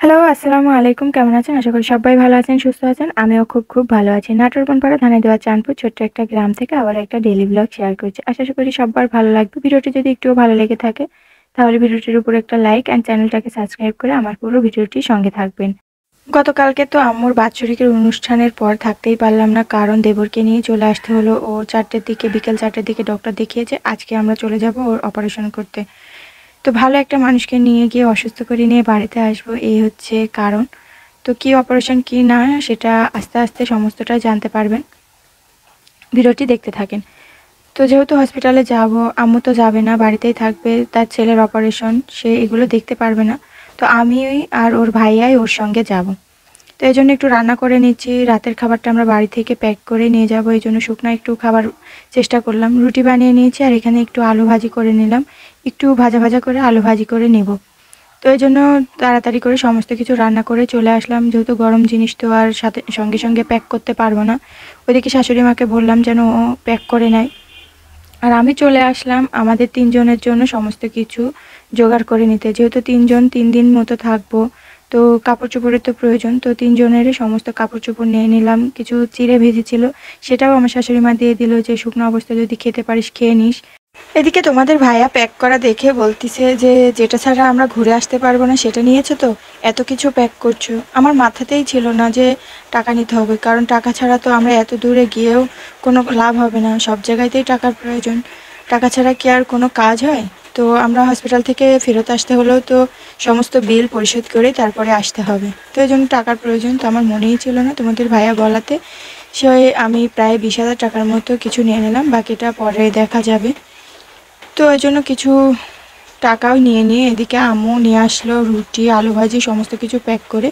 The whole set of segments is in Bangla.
হ্যালো, আসসালামু আলাইকুম। কেমন আছেন? আশা করি সবাই ভালো আছেন, সুস্থ আছেন। আমিও খুব ভালো আছি। নাটোর বনপাড়া থানায় দেওয়া চাঁদপুর ছোট্ট একটা গ্রাম থেকে আবার একটা ডেইলি ব্লগ শেয়ার করছি। আশা করি সবার ভালো লাগবে। ভিডিওটি যদি একটুও ভালো লেগে থাকে তাহলে ভিডিওটির উপর একটা লাইক অ্যান্ড চ্যানেলটাকে সাবস্ক্রাইব করে আমার পুরো ভিডিওটির সঙ্গে থাকবেন। গতকালকে তো আম্মুর বাৎসরিকের অনুষ্ঠানের পর থাকতেই পারলাম না, কারণ দেবরকে নিয়ে চলে আসতে হলো। ওর 4টের দিকে, বিকেল 4টের দিকে ডক্টর দেখিয়েছে। আজকে আমরা চলে যাব ওর অপারেশন করতে। তো ভালো একটা মানুষকে নিয়ে গিয়ে অসুস্থ করে নিয়ে বাড়িতে আসবো, এই হচ্ছে কারণ। তো কি অপারেশন কি না সেটা আস্তে আস্তে সমস্তটাই জানতে পারবেন, ভিডিওটি দেখতে থাকেন। তো যেহেতু হসপিটালে যাব, আম্মু তো যাবে না, বাড়িতেই থাকবে, তার ছেলের অপারেশন, সে এগুলো দেখতে পারবে না। তো আমি আর ওর ভাইয়াই ওর সঙ্গে যাব। তো এই জন্য একটু রান্না করে নিচ্ছি। রাতের খাবারটা আমরা বাড়ি থেকে প্যাক করে নিয়ে যাব, এই জন্য শুকনো একটু খাবার চেষ্টা করলাম। রুটি বানিয়ে নিয়েছি আর এখানে একটু আলু ভাজি করে নিলাম, একটু ভাজা ভাজা করে আলু ভাজি করে নেব। তো এই জন্য তাড়াতাড়ি করে সমস্ত কিছু রান্না করে চলে আসলাম, যেহেতু গরম জিনিস তো আর সাথে সঙ্গে সঙ্গে প্যাক করতে পারবো না। ওইদিকে শাশুড়ি মাকে বললাম যেন ও প্যাক করে নেয়। আর আমি চলে আসলাম আমাদের 3 জনের জন্য সমস্ত কিছু জোগাড় করে নিতে, যেহেতু 3 জন 3 দিন মতো থাকবো। তো কাপড় চোপড়ের তো প্রয়োজন, তো 3 জনেরই সমস্ত কাপড় চোপড় নিয়ে নিলাম। কিছু চিড়ে ভেজেছিল, সেটাও আমার শাশুড়ি মা দিয়ে দিল যে শুকনো অবস্থায় যদি খেতে পারিস খেয়ে নিস। এদিকে তোমাদের ভাইয়া প্যাক করা দেখে বলতিছে যে যেটা ছাড়া আমরা ঘুরে আসতে পারবো না সেটা নিয়েছো, তো এত কিছু প্যাক করছো। আমার মাথাতেই ছিল না যে টাকা নিতে হবে, কারণ টাকা ছাড়া তো আমরা এত দূরে গিয়েও কোনো লাভ হবে না। সব জায়গাতেই টাকার প্রয়োজন, টাকা ছাড়া কি আর কোনো কাজ হয়? তো আমরা হসপিটাল থেকে ফেরত আসতে হলেও তো সমস্ত বিল পরিশোধ করে তারপরে আসতে হবে, তো এই জন্য টাকার প্রয়োজন। তো আমার মনেই ছিল না, তোমাদের ভাইয়া বলাতে সে আমি প্রায় 20,000 টাকার মতো কিছু নিয়ে নিলাম, বাকিটা পরে দেখা যাবে। তো এই জন্য কিছু টাকাও নিয়ে এদিকে আম্মু নিয়ে আসলো রুটি, আলু ভাজি সমস্ত কিছু প্যাক করে,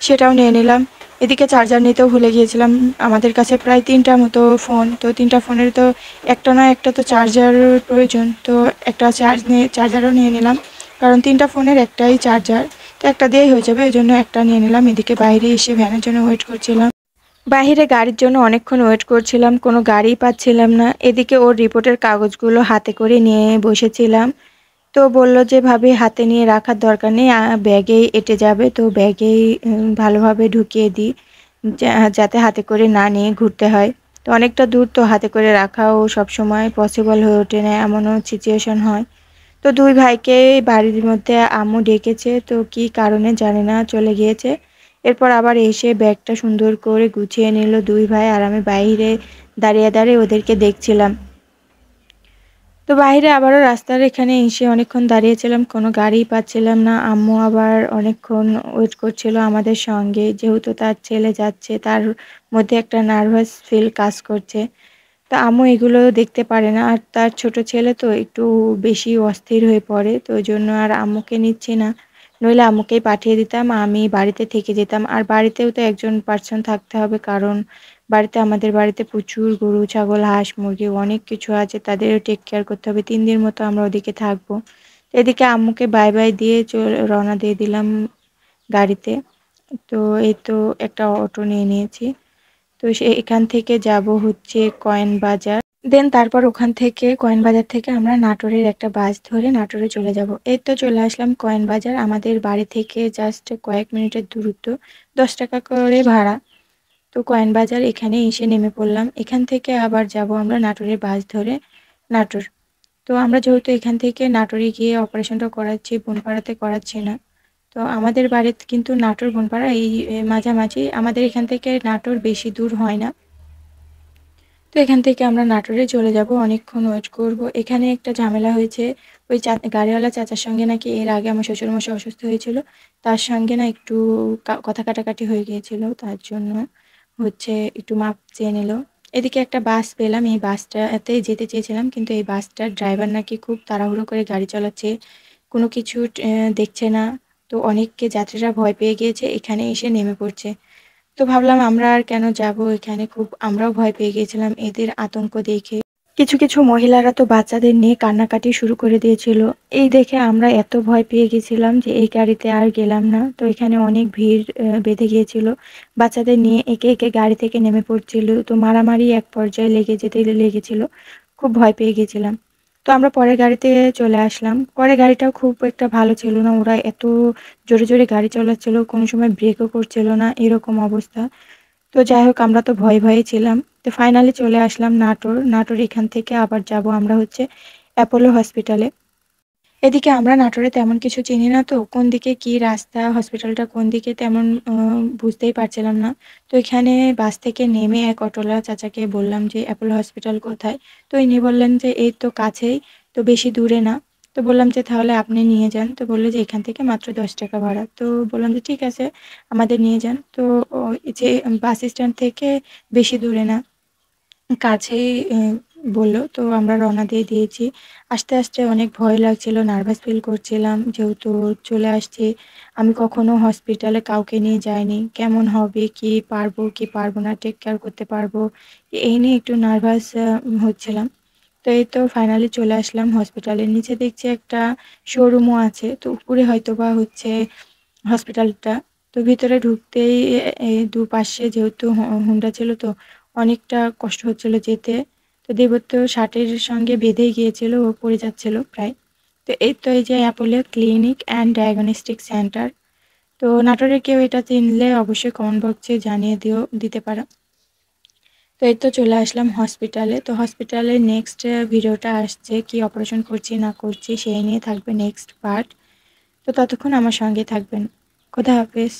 সেটাও নিয়ে নিলাম। এদিকে চার্জার নিতেও ভুলে গিয়েছিলাম। আমাদের কাছে প্রায় 3টা মতো ফোন, তো 3টা ফোনের তো একটা না একটা তো চার্জার প্রয়োজন। তো একটা চার্জারও নিয়ে নিলাম, কারণ 3টা ফোনের একটাই চার্জার, তো একটা দিয়েই হয়ে যাবে, এই জন্য একটা নিয়ে নিলাম। এদিকে বাইরে এসে ভ্যানের জন্য ওয়েট করছিলাম, বাহিরে গাড়ির জন্য অনেকক্ষণ ওয়েট করছিলাম, কোনো গাড়িই পাচ্ছিলাম না। এদিকে ওর রিপোর্টের কাগজগুলো হাতে করে নিয়ে বসেছিলাম। তো বলল যে ভাবি হাতে নিয়ে রাখার দরকার নেই, ব্যাগেই এঁটে যাবে, তো ব্যাগেই ভালোভাবে ঢুকিয়ে দিই, যাতে হাতে করে না নিয়ে ঘুরতে হয়। তো অনেকটা দূর, তো হাতে করে রাখাও সবসময় পসিবল হয়ে ওঠে না, এমনও সিচুয়েশন হয়। তো দুই ভাইকে বাড়ির মধ্যে আম্মু ডেকেছে, তো কি কারণে জানি না চলে গিয়েছে। এরপর আবার এসে ব্যাগটা সুন্দর করে গুছিয়ে নিল দুই ভাই, আর আমি বাইরে দাঁড়িয়ে দাঁড়িয়ে ওদেরকে দেখছিলাম। তো বাইরে আবারও রাস্তার এখানে এসে অনেকক্ষণ দাঁড়িয়েছিলাম, কোনো গাড়িই পাচ্ছিলাম না। আম্মু আবার অনেকক্ষণ ওয়েট করছিল আমাদের সঙ্গে, যেহেতু তার ছেলে যাচ্ছে, তার মধ্যে একটা নার্ভাস ফিল কাজ করছে। তো আম্মু এগুলো দেখতে পারে না, আর তার ছোট ছেলে তো একটু বেশি অস্থির হয়ে পড়ে, তো ওই জন্য আর আম্মুকে নিচ্ছি না। নইলে আম্মুকেই পাঠিয়ে দিতাম, আমি বাড়িতে থেকে যেতাম। আর বাড়িতেও তো একজন পার্সন থাকতে হবে, কারণ আমাদের বাড়িতে প্রচুর গরু, ছাগল, হাঁস, মুরগি অনেক কিছু আছে, তাদেরও টেক কেয়ার করতে হবে। 3 দিন মতো আমরা ওদিকে থাকবো। এদিকে আম্মুকে বাই বাই দিয়ে রওনা দিয়ে দিলাম গাড়িতে। তো এই তো একটা অটো নিয়ে নিয়েছি। তো এখান থেকে যাব হচ্ছে কয়েন বাজার, দেন তারপর ওখান থেকে কয়েন বাজার থেকে আমরা নাটোরের একটা বাস ধরে নাটোরে চলে যাব। এই তো চলে আসলাম কয়েন বাজার, আমাদের বাড়ি থেকে জাস্ট কয়েক মিনিটের দূরত্ব, 10 টাকা করে ভাড়া। তো কয়েন বাজার এখানে এসে নেমে পড়লাম। এখান থেকে আবার যাব আমরা নাটোরের বাস ধরে নাটোর। তো আমরা যেহেতু এখান থেকে নাটোরে গিয়ে অপারেশনটা করাচ্ছি, বনপাড়াতে করাচ্ছি না। তো আমাদের বাড়ি কিন্তু নাটোর বনপাড়া এই মাঝামাঝি, আমাদের এখান থেকে নাটোর বেশি দূর হয় না। তো এখান থেকে আমরা নাটোরে চলে যাব, অনেকক্ষণ ওয়েট করব। এখানে একটা ঝামেলা হয়েছে, ওই গাড়িওয়ালা চাচার সঙ্গে নাকি এর আগে আমার শ্বশুরমশাই অসুস্থ হয়েছিল, তার সঙ্গে না একটু কথা কাটাকাটি হয়ে গিয়েছিল, তার জন্য হচ্ছে একটু মাপ চেয়ে নিল। এদিকে একটা বাস পেলাম, এই বাসটাতে যেতে চেয়েছিলাম, কিন্তু এই বাসটার ড্রাইভার নাকি খুব তাড়াহুড়ো করে গাড়ি চালাচ্ছে, কোনো কিছু দেখছে না। তো অনেককে যাত্রীরা ভয় পেয়ে গিয়েছে, এখানে এসে নেমে পড়ছে। তো ভাবলাম আমরা আর কেন যাব এখানে, খুব আমরাও ভয় পেয়ে গিয়েছিলাম এদের আতঙ্ক দেখে। কিছু কিছু মহিলারা তো বাচ্চাদের নিয়ে কান্নাকাটি শুরু করে দিয়েছিল, এই দেখে আমরা এত ভয় পেয়ে গেছিলাম যে এই গাড়িতে আর গেলাম না। তো এখানে অনেক ভিড় বেঁধে গিয়েছিল, বাচ্চাদের নিয়ে একে একে গাড়ি থেকে নেমে পড়ছিল, তো মারামারি এক পর্যায়ে লেগেছিল, খুব ভয় পেয়ে গেছিলাম। তো আমরা পরের গাড়িতে চলে আসলাম। পরের গাড়িটাও খুব একটা ভালো ছিল না। ওরা এত জোরে, জোরে গাড়ি চালাচ্ছিল, কোনো সময় ব্রেকও করছিল না, এরকম অবস্থা। তো যাই হোক আমরা তো ভয়ে, ভয়ে ছিলাম। তো ফাইনালি চলে আসলাম নাটোর। নাটোর এখান থেকে আবার যাবো আমরা হচ্ছে অ্যাপোলো হসপিটালে। এদিকে আমরা নাটোরে তেমন কিছু চিনি না, তো কোন দিকে কি রাস্তা, হসপিটালটা কোন দিকে তেমন বুঝতেই পারছিলাম না। তো এখানে বাস থেকে নেমে এক অটোওয়ালা চাচাকে বললাম যে অ্যাপোলো হসপিটাল কোথায়? তো ইনি বললেন যে এই তো কাছেই, তো বেশি দূরে না। তো বললাম যে তাহলে আপনি নিয়ে যান। তো বলল যে এখান থেকে মাত্র ১০ টাকা ভাড়া। তো বললাম যে ঠিক আছে, আমাদের নিয়ে যান। তো এই যে বাস স্ট্যান্ড থেকে বেশি দূরে না, কাছেই বলল। তো আমরা রওনা দিয়ে দিয়েছি। আসতে, আসতে অনেক ভয় লাগছিল, নার্ভাস ফিল করছিলাম। যেহেতু চলে আসছি, আমি কখনো হসপিটালে কাউকে নিয়ে যাইনি। কেমন হবে, কি পারবো, কি পারবো না, টেক কেয়ার করতে পারবো, এই নিয়ে একটু নার্ভাস হচ্ছিলাম। তো এই তো ফাইনালি চলে আসলাম হসপিটালের নিচে, দেখছি একটা শোরুমও আছে। তো উপরে হয়তোবা হচ্ছে হসপিটালটা। তো ভিতরে ঢুকতেই দুপাশে যেহেতু হুন্ডা ছিল, তো অনেকটা কষ্ট হচ্ছিল যেতে। তো দেবর শার্টের সঙ্গে বেঁধেই গিয়েছিল, ও পড়ে যাচ্ছিল প্রায়। তো এই তো এই যে Apollo clinic and diagnostic centre. তো নাটোরের কেউ এটা চিনলে অবশ্যই কমেন্ট বক্সে জানিয়ে দিতে পারো। তো এই তো চলে আসলাম হসপিটালে। তো হসপিটালের নেক্সট ভিডিওটা আসছে, কি অপারেশন করছি না করছি সেই নিয়ে থাকবে নেক্সট পার্ট। তো ততক্ষণ আমার সঙ্গে থাকবেন। খোদা হাফেজ।